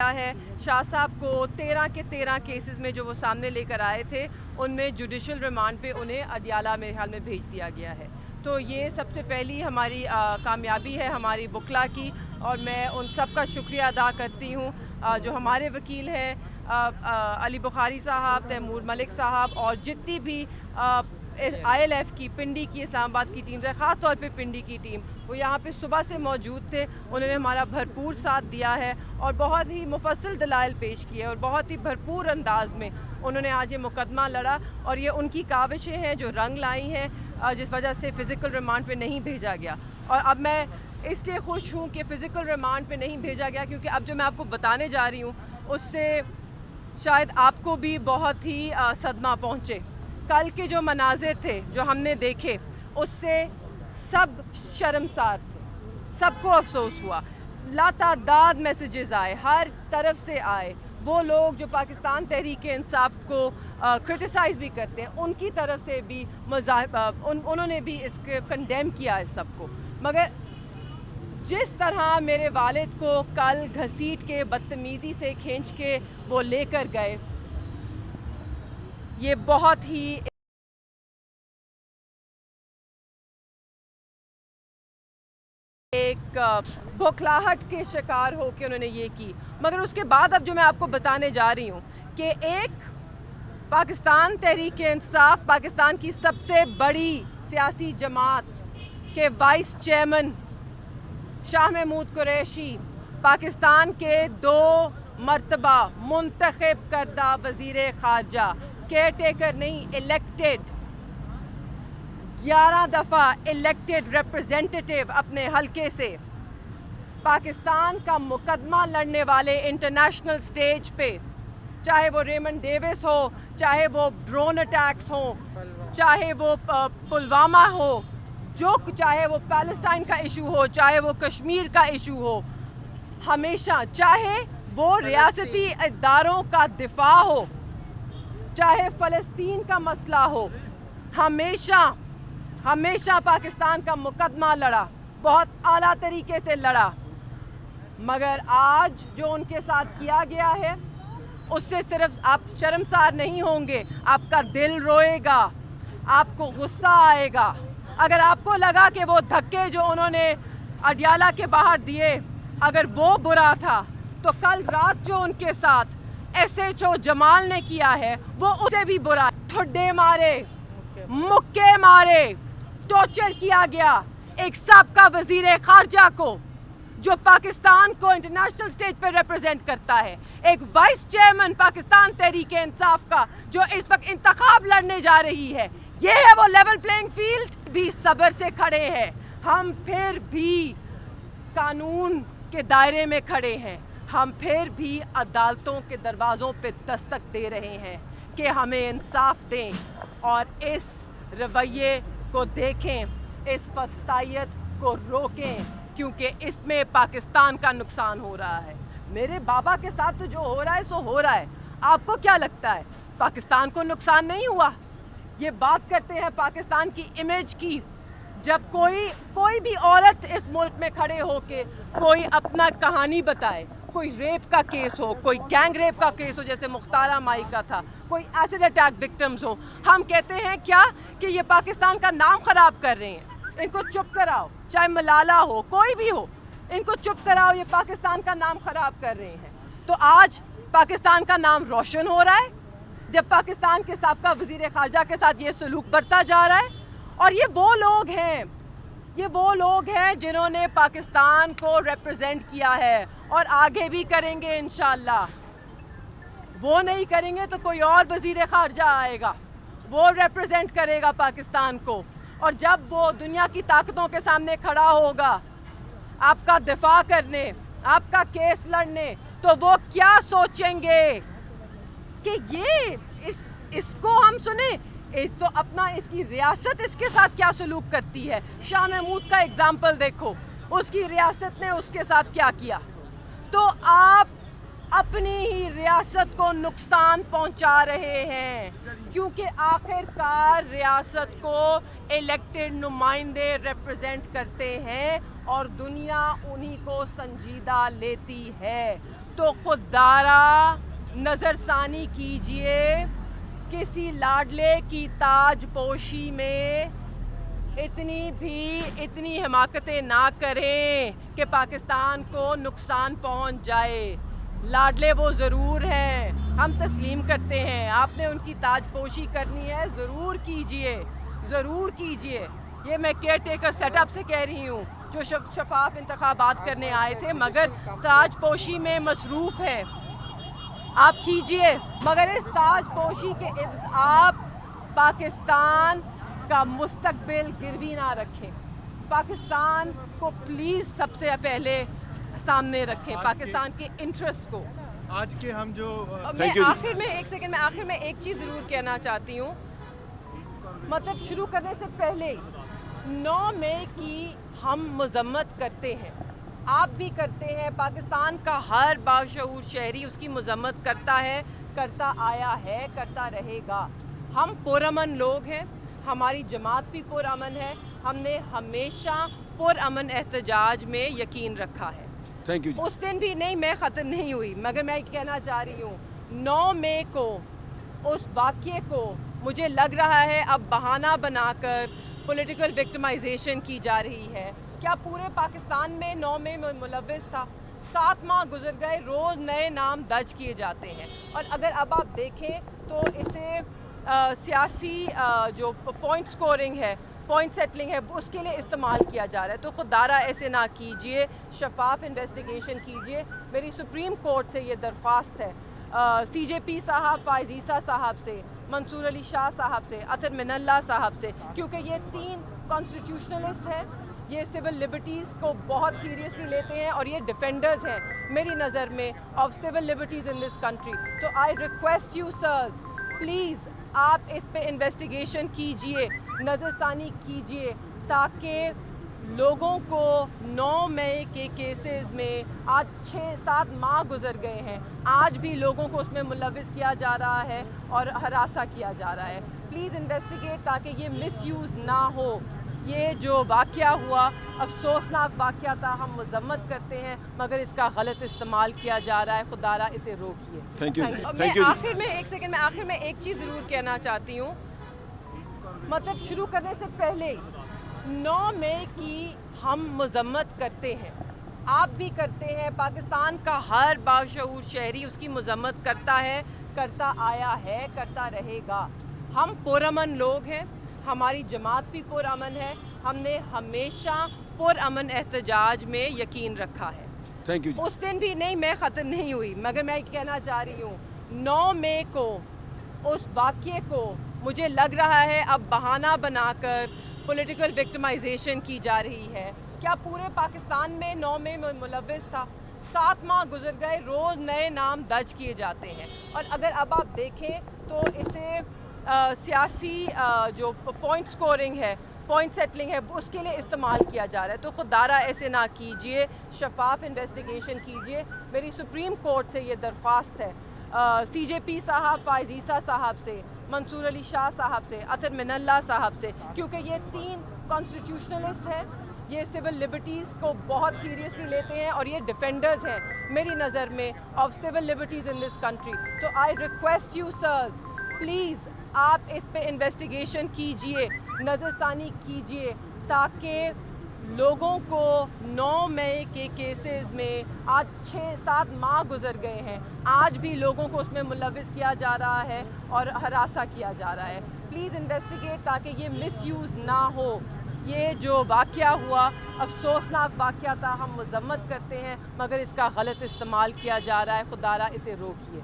किया है। शाह साहब को 13 के 13 केसेस में जो वो सामने लेकर आए थे, उनमें जुडिशल रिमांड पे उन्हें अडियाला मेरे ख्याल में भेज दिया गया है। तो ये सबसे पहली हमारी कामयाबी है हमारी बुकला की, और मैं उन सब का शुक्रिया अदा करती हूँ जो हमारे वकील हैं, अली बुखारी साहब, तैमूर मलिक साहब, और जितनी भी ILF की पिंडी की इस्लामाबाद की टीम है, ख़ास तौर पे पिंडी की टीम, वो यहाँ पे सुबह से मौजूद थे। उन्होंने हमारा भरपूर साथ दिया है और बहुत ही मुफस्सल दलाइल पेश किए और बहुत ही भरपूर अंदाज में उन्होंने आज ये मुकदमा लड़ा। और ये उनकी काविशें हैं जो रंग लाई हैं, जिस वजह से फ़िज़िकल रिमांड पे नहीं भेजा गया। और अब मैं इसलिए खुश हूँ कि फ़िज़िकल रिमांड पे नहीं भेजा गया, क्योंकि अब जो मैं आपको बताने जा रही हूँ उससे शायद आपको भी बहुत ही सदमा पहुँचे। कल के जो मनाजिर थे जो हमने देखे, उससे सब शर्मसार थे, सबको अफसोस हुआ। लातादाद मैसेजेस आए, हर तरफ से आए। वो लोग जो पाकिस्तान तहरीक इंसाफ को क्रिटिसाइज़ भी करते हैं, उनकी तरफ से भी उन्होंने भी इसके कंडेम किया इस सबको। मगर जिस तरह मेरे वालिद को कल घसीट के बदतमीज़ी से खींच के वो लेकर गए, ये बहुत ही एक बौखलाहट के शिकार हो के उन्होंने ये की। मगर उसके बाद अब जो मैं आपको बताने जा रही हूँ कि एक पाकिस्तान तहरीक इंसाफ, पाकिस्तान की सबसे बड़ी सियासी जमात के वाइस चेयरमैन शाह महमूद कुरैशी, पाकिस्तान के 2 मरतबा मुंतखब करदा वज़ीर ख़ारजा, केयर टेकर नहीं, इलेक्टेड, 11 दफ़ा इलेक्टेड रिप्रेजेंटेटिव अपने हलके से, पाकिस्तान का मुकदमा लड़ने वाले इंटरनेशनल स्टेज पे, चाहे वो रेमंड डेविस हो, चाहे वो ड्रोन अटैक्स हो, चाहे वो पुलवामा हो, चाहे वो पैलेस्टाइन का इशू हो, चाहे वो कश्मीर का इशू हो, हमेशा, चाहे वो रियासती इदारों का दिफा हो, चाहे फ़लस्तीन का मसला हो, हमेशा पाकिस्तान का मुकदमा लड़ा, बहुत आला तरीके से लड़ा। मगर आज जो उनके साथ किया गया है, उससे सिर्फ आप शर्मसार नहीं होंगे, आपका दिल रोएगा, आपको गुस्सा आएगा। अगर आपको लगा कि वो धक्के जो उन्होंने अडियाला के बाहर दिए, अगर वो बुरा था, तो कल रात जो उनके साथ SHO जमाल ने किया है, वो उससे भी बुरा। ठुड्डे मारे, मुक्के मारे, टॉर्चर किया गया एक साबका वज़ीर ख़ारजा को, जो पाकिस्तान को इंटरनेशनल स्टेज पर रिप्रेजेंट करता है, एक वाइस चेयरमैन पाकिस्तान तहरीक इंसाफ का, जो इस वक्त इंतखाब लड़ने जा रही है। ये है वो लेवल प्लेइंग फील्ड। भी सब्र से खड़े हैं, हम फिर भी कानून के दायरे में खड़े हैं, हम फिर भी अदालतों के दरवाज़ों पे दस्तक दे रहे हैं कि हमें इंसाफ दें, और इस रवैये को देखें, इस फस्तायत को रोकें, क्योंकि इसमें पाकिस्तान का नुकसान हो रहा है। मेरे बाबा के साथ तो जो हो रहा है सो हो रहा है। आपको क्या लगता है पाकिस्तान को नुकसान नहीं हुआ? ये बात करते हैं पाकिस्तान की इमेज की। जब कोई भी औरत इस मुल्क में खड़े होके कोई अपना कहानी बताए, कोई रेप का केस हो, कोई गैंग रेप का केस हो जैसे मुख्तारा माई का था, कोई एसिड अटैक विक्टिम्स हो, हम कहते हैं क्या कि ये पाकिस्तान का नाम ख़राब कर रहे हैं, इनको चुप कराओ। चाहे मलाला हो, कोई भी हो, इनको चुप कराओ, ये पाकिस्तान का नाम ख़राब कर रहे हैं। तो आज पाकिस्तान का नाम रोशन हो रहा है जब पाकिस्तान के साबका वज़ीर ख़ारजा के साथ ये सलूक बरता जा रहा है। और ये वो लोग हैं जिन्होंने पाकिस्तान को रिप्रेजेंट किया है और आगे भी करेंगे इंशाअल्लाह। वो नहीं करेंगे तो कोई और वज़ीर ख़ारजा आएगा, वो रिप्रेजेंट करेगा पाकिस्तान को। और जब वो दुनिया की ताकतों के सामने खड़ा होगा आपका दिफा करने, आपका केस लड़ने, तो वो क्या सोचेंगे कि इसको हम सुने, तो अपना इसकी रियासत इसके साथ क्या सलूक करती है। शाह महमूद का एग्जाम्पल देखो, उसकी रियासत ने उसके साथ क्या किया। तो आप अपनी ही रियासत को नुकसान पहुंचा रहे हैं, क्योंकि आखिरकार रियासत को इलेक्टेड नुमाइंदे रिप्रेजेंट करते हैं और दुनिया उन्हीं को संजीदा लेती है। تو خوددارا نظر ثانی کیجئے، کسی لاڈلے کی تاج پوشی میں اتنی حماقتیں نہ کریں کہ پاکستان کو نقصان پہنچ جائے۔ لاڈلے وہ ضرور ہیں، ہم تسلیم کرتے ہیں، آپ نے ان کی تاج پوشی کرنی ہے، ضرور کیجئے، ضرور کیجئے۔ یہ میں کیئر ٹیکر سیٹ اپ سے کہہ رہی ہوں جو شفاف انتخابات کرنے آئے تھے، مگر تاج پوشی میں مصروف ہیں۔ آپ کیجئے، مگر اس تاج پوشی کے عوض آپ پاکستان کا مستقبل گروی نہ رکھیں۔ پاکستان کو پلیز سب سے پہلے سامنے رکھیں، پاکستان کے انٹرسٹ کو۔ آج کے ہم جو میں آخر میں ایک چیز ضرور کہنا چاہتی ہوں، مطلب شروع کرنے سے پہلے 9 مئی کی ہم مذمت کرتے ہیں، آپ بھی کرتے ہیں، پاکستان کا ہر باشعور شہری اس کی مذمت کرتا ہے، کرتا آیا ہے، کرتا رہے گا۔ ہم پرامن لوگ ہیں، ہماری جماعت بھی پرامن ہے، ہم نے ہمیشہ پرامن احتجاج میں یقین رکھا ہے۔ اس دن بھی نہیں، میں ختم نہیں ہوئی، مگر میں کہنا چاہ رہی ہوں 9 مئی کو اس واقعے کو مجھے لگ رہا ہے اب بہانہ بنا کر پولیٹیکل وکٹمائزیشن کی جا رہی ہے۔ کیا پورے پاکستان میں 9 مئی میں ملوث تھا؟ 7 ماہ گزر گئے، روز نئے نام درج کیے جاتے ہیں، اور اگر اب آپ دیکھیں تو اسے سیاسی جو پوائنٹ سکورنگ ہے، پوائنٹ سیٹلنگ ہے، اس کے لیے استعمال کیا جا رہا ہے۔ تو خوددارا ایسے نہ کیجئے، شفاف انویسٹیگیشن کیجئے۔ میری سپریم کورٹ سے یہ درخواست ہے، سی جے پی صاحب، فائز عیسیٰ صاحب سے، منصور علی شاہ صاحب سے، اطہر من اللہ صاحب سے، کیونکہ یہ 3 کانسٹیٹیوشنلسٹ ہیں، یہ سول لبرٹیز کو بہت سیریسلی لیتے ہیں، اور یہ ڈیفینڈرز ہیں میری نظر میں of civil liberties in this country. So I request you sirs, please آپ اس پہ انویسٹیگیشن کیجئے، نظر ثانی کیجئے، تاکہ لوگوں کو 9 مئی کے کیسز میں آج 6-7 ماہ گزر گئے ہیں، آج بھی لوگوں کو اس میں ملوث کیا جا رہا ہے اور ہراساں کیا جا رہا ہے۔ پلیز انویسٹیگیٹ تاکہ یہ مس یوز نہ ہو۔ یہ جو واقعہ ہوا افسوسناک واقعہ تھا، ہم مذمت کرتے ہیں، مگر اس کا غلط استعمال کیا جا رہا ہے، خدارا اسے روکیے۔ میں آخر میں ایک چیز ضرور کہنا چاہتی ہوں، مطلب شروع کرنے سے پہلے 9 مئی کی ہم مذمت کرتے ہیں، آپ بھی کرتے ہیں، پاکستان کا ہر باشعور شہری اس کی مذمت کرتا ہے، کرتا آیا ہے، کرتا رہے گا۔ ہم پرامن لوگ ہیں، ہماری جماعت بھی پرامن ہے، ہم نے ہمیشہ پرامن احتجاج میں یقین رکھا ہے۔ اس دن بھی نہیں، میں ختم نہیں ہوئی، مگر میں کہنا چاہ رہی ہوں 9 مئی کو اس واقعے کو مجھے لگ رہا ہے اب بہانہ بنا کر پولیٹیکل وکٹمائزیشن کی جا رہی ہے۔ کیا پورے پاکستان میں 9 مئی میں ملوث تھا؟ 7 ماہ گزر گئے، روز نئے نام درج کیے جاتے ہیں، اور اگر اب آپ دیکھیں تو اسے سیاسی جو پوائنٹ سکورنگ ہے، پوائنٹ سیٹلنگ ہے، اس کے لیے استعمال کیا جا رہا ہے۔ تو خوددارا ایسے نہ کیجئے، شفاف انویسٹیگیشن کیجئے۔ میری سپریم کورٹ سے یہ درخواست ہے، سی جے پی صاحب، فائز عیسیٰ صاحب سے، منصور علی شاہ صاحب سے، اطہر من اللہ صاحب سے، کیونکہ یہ 3 کانسٹیٹیوشنلسٹ ہیں، یہ سول لبرٹیز کو بہت سیریسلی لیتے ہیں، اور یہ ڈیفینڈرز ہیں میری نظر میں of civil liberties in this country. So I request you sirs, please آپ اس پہ انویسٹیگیشن کیجئے، نظر ثانی کیجئے، تاکہ لوگوں کو 9 مئی کے کیسز میں آج 6-7 ماہ گزر گئے ہیں، آج بھی لوگوں کو اس میں ملوث کیا جا رہا ہے اور ہراساں کیا جا رہا ہے۔ پلیز انویسٹیگیٹ تاکہ یہ مس یوز نہ ہو۔ یہ جو واقعہ ہوا افسوسناک واقعہ تھا، ہم مذمت کرتے ہیں، مگر اس کا غلط استعمال کیا جا رہا ہے، خدارا اسے روکیے۔